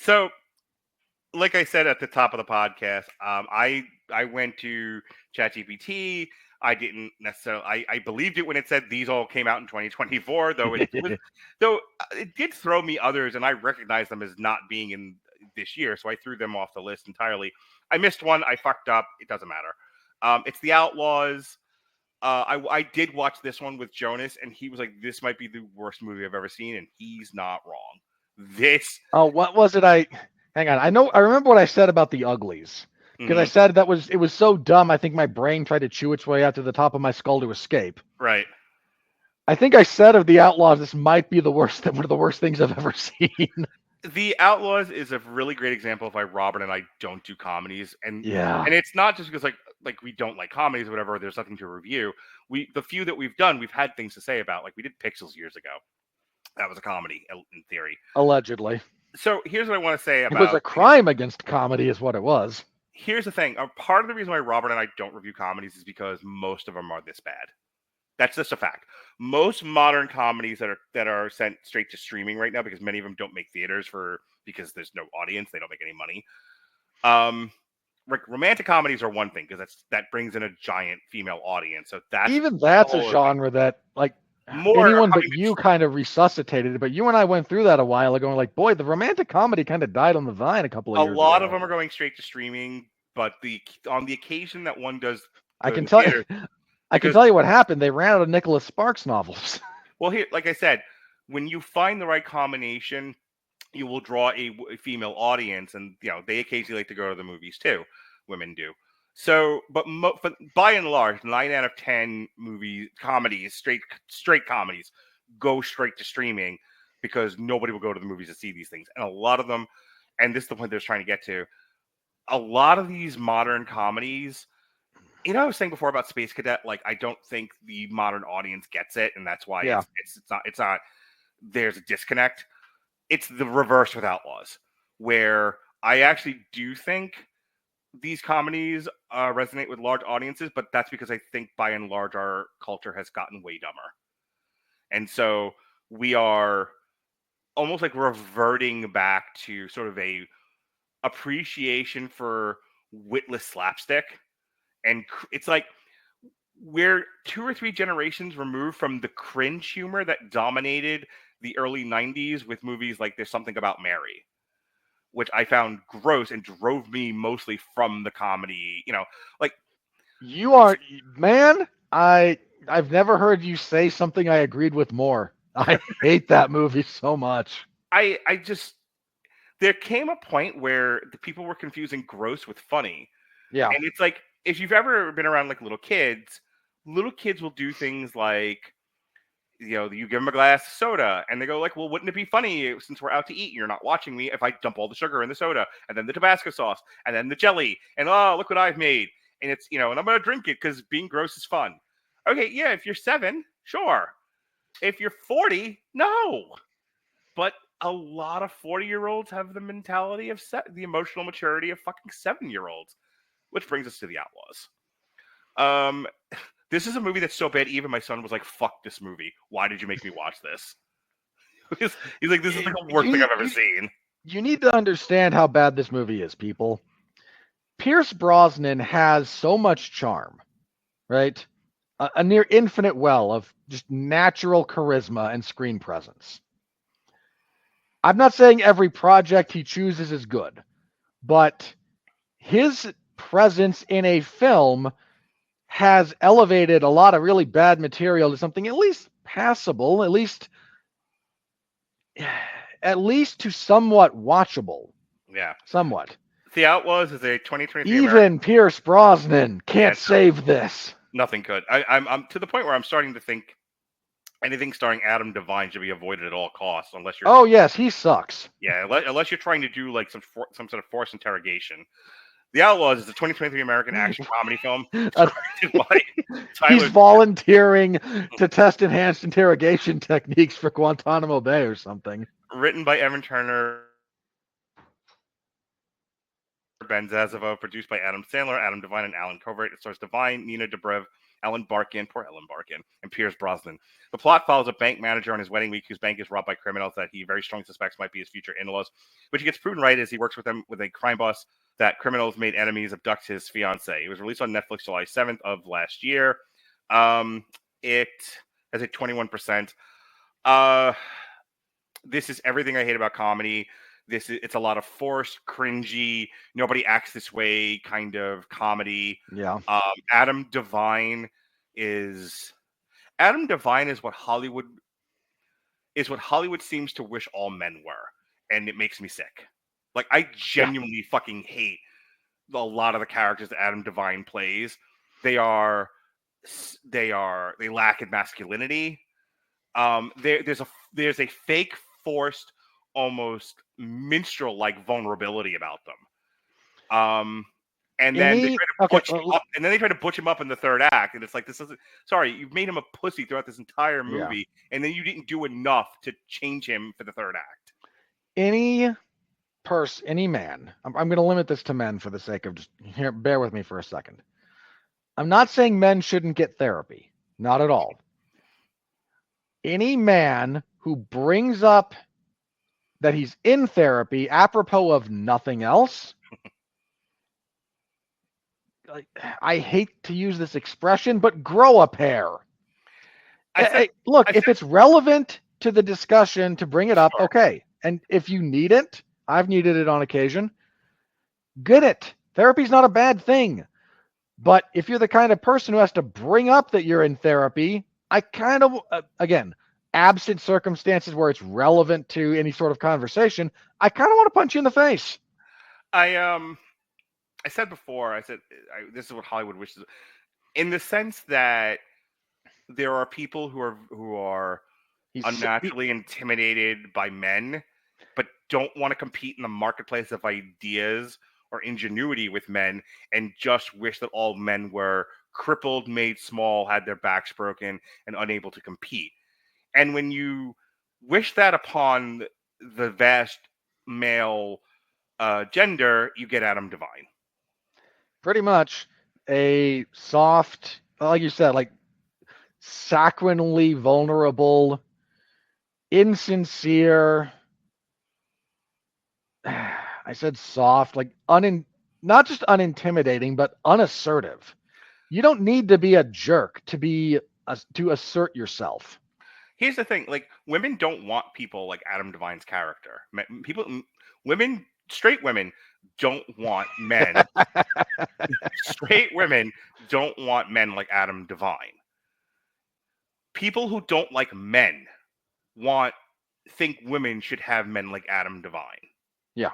So, like I said at the top of the podcast, I went to ChatGPT. I didn't necessarily. I believed it when it said these all came out in 2024, though it did throw me others, and I recognized them as not being in this year, so I threw them off the list entirely. I missed one. I fucked up. It doesn't matter. It's The Outlaws. I did watch this one with Jonas, and he was like, "This might be the worst movie I've ever seen," and he's not wrong. This. Oh, what was it? Hang on. I remember what I said about the uglies because I Mhm, said it was so dumb. I think my brain tried to chew its way out to the top of my skull to escape. right. I think I said of the Outlaws, this might be one of the worst things I've ever seen. The Outlaws is a really great example of why Robert and I don't do comedies, and Yeah. it's not just because like we don't like comedies or whatever. There's nothing to review. The few that we've done, we've had things to say about. Like we did Pixels years ago. That was a comedy in theory. Allegedly. So here's what I want to say It was about. a crime against comedy, is what it was. Here's the thing. Part of the reason why Robert and I don't review comedies is because most of them are this bad. That's just a fact. Most modern comedies that are sent straight to streaming right now, because many of them don't make theaters because there's no audience, they don't make any money. Romantic comedies are one thing because that brings in a giant female audience, so that's Even that's a all genre that, like, more are anyone but coming you kind of resuscitated it. But you and I went through that a while ago, and like, boy, the romantic comedy kind of died on the vine a couple of a years lot of ago. them are going straight to streaming, but on the occasion that one does I go to can the tell you, theater, I can because tell you what happened. They ran out of Nicholas Sparks novels. well, here, like I said, when you find the right combination, you will draw a female audience, and they occasionally like to go to the movies too. Women do. So, but by and large, 9 out of 10 comedies, straight comedies, go straight to streaming because nobody will go to the movies to see these things, and a lot of them. And this is the point they're trying to get to. A lot of these modern comedies, I was saying before about Space Cadet. Like, I don't think the modern audience gets it, and that's why Yeah. it's not. There's a disconnect. It's the reverse with Outlaws, where I actually do think these comedies resonate with large audiences, but that's because I think by and large our culture has gotten way dumber, and so we are almost like reverting back to sort of a appreciation for witless slapstick, and it's like we're 2 or 3 generations removed from the cringe humor that dominated the early 90s with movies like There's Something About Mary, which I found gross and drove me mostly from the comedy. Like You are, man. I've never heard you say something I agreed with more. I hate that movie so much. I just there came a point where the people were confusing gross with funny, Yeah. and it's like if you've ever been around like little kids will do things like you give them a glass of soda and they go like, well, wouldn't it be funny since we're out to eat and you're not watching me if I dump all the sugar in the soda and then the Tabasco sauce and then the jelly and oh, look what I've made. And it's, and I'm going to drink it because being gross is fun. Okay, yeah, if you're 7, sure. If you're 40, no. But a lot of 40-year-olds have the mentality of the emotional maturity of fucking 7-year-olds, which brings us to The Outlaws. Um, this is a movie that's so bad, even my son was like, fuck this movie. Why did you make me watch this? He's like, this is like the worst thing I've ever seen. You need to understand how bad this movie is, people. Pierce Brosnan has so much charm, right? A near infinite well of just natural charisma and screen presence. I'm not saying every project he chooses is good, but his presence in a film has elevated a lot of really bad material to something at least passable, at least to somewhat watchable. Yeah. Somewhat. The Outlaws is a 2023 American. Even Pierce Brosnan Yeah, can't save this. nothing could. I'm to the point where I'm starting to think anything starring Adam Devine should be avoided at all costs, unless you're. Oh yes, he sucks. Yeah, unless you're trying to do like some sort of forced interrogation. The Outlaws is a 2023 American action comedy film directed by He's Tyler. volunteering to test enhanced interrogation techniques for Guantanamo Bay or something. Written by Evan Turner, Ben Zazovo, produced by Adam Sandler, Adam Devine, and Alan Covert. It stars Devine, Nina Dobrev, Ellen Barkin, poor Ellen Barkin, and Pierce Brosnan. The plot follows a bank manager on his wedding week whose bank is robbed by criminals that he very strongly suspects might be his future in-laws, which he gets proven right as he works with them with a crime boss that criminals made enemies abduct his fiancée. It was released on Netflix July 7th of last year. It has a 21%. This is everything I hate about comedy. It's a lot of forced, cringy, nobody acts this way kind of comedy. Yeah. Adam Devine is what Hollywood seems to wish all men were, and it makes me sick. Like, I genuinely fucking hate a lot of the characters that Adam Devine plays. They lack in masculinity. There's a fake, forced, almost minstrel-like vulnerability about them. And then they try to butch him up in the third act, and it's like, this isn't. Sorry, you've made him a pussy throughout this entire movie, and then you didn't do enough to change him for the third act. Any man. I'm going to limit this to men for the sake of just here. Bear with me for a second. I'm not saying men shouldn't get therapy. Not at all. Any man who brings up that he's in therapy apropos of nothing else. I hate to use this expression, but grow a pair. If it's relevant to the discussion to bring it up, okay. And if you need it, I've needed it on occasion. Get it. Therapy's not a bad thing. But if you're the kind of person who has to bring up that you're in therapy, I kind of, again, absent circumstances where it's relevant to any sort of conversation, I kind of want to punch you in the face. I said before, this is what Hollywood wishes, in the sense that there are people who are unnaturally intimidated by men, but don't want to compete in the marketplace of ideas or ingenuity with men, and just wish that all men were crippled, made small, had their backs broken, and unable to compete. And when you wish that upon the vast male gender, you get Adam Devine. Pretty much a soft, like you said, like saccharinely vulnerable, insincere. I said soft, like not just unintimidating, but unassertive. You don't need to be a jerk to assert yourself. Here's the thing: like, women don't want people like Adam Devine's character. Straight women don't want men. Straight women don't want men like Adam Devine. People who don't like men think women should have men like Adam Devine. Yeah.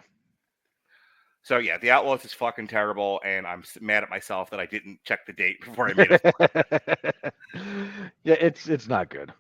So yeah, The Outlaws is fucking terrible, and I'm mad at myself that I didn't check the date before I made it. Yeah, it's not good.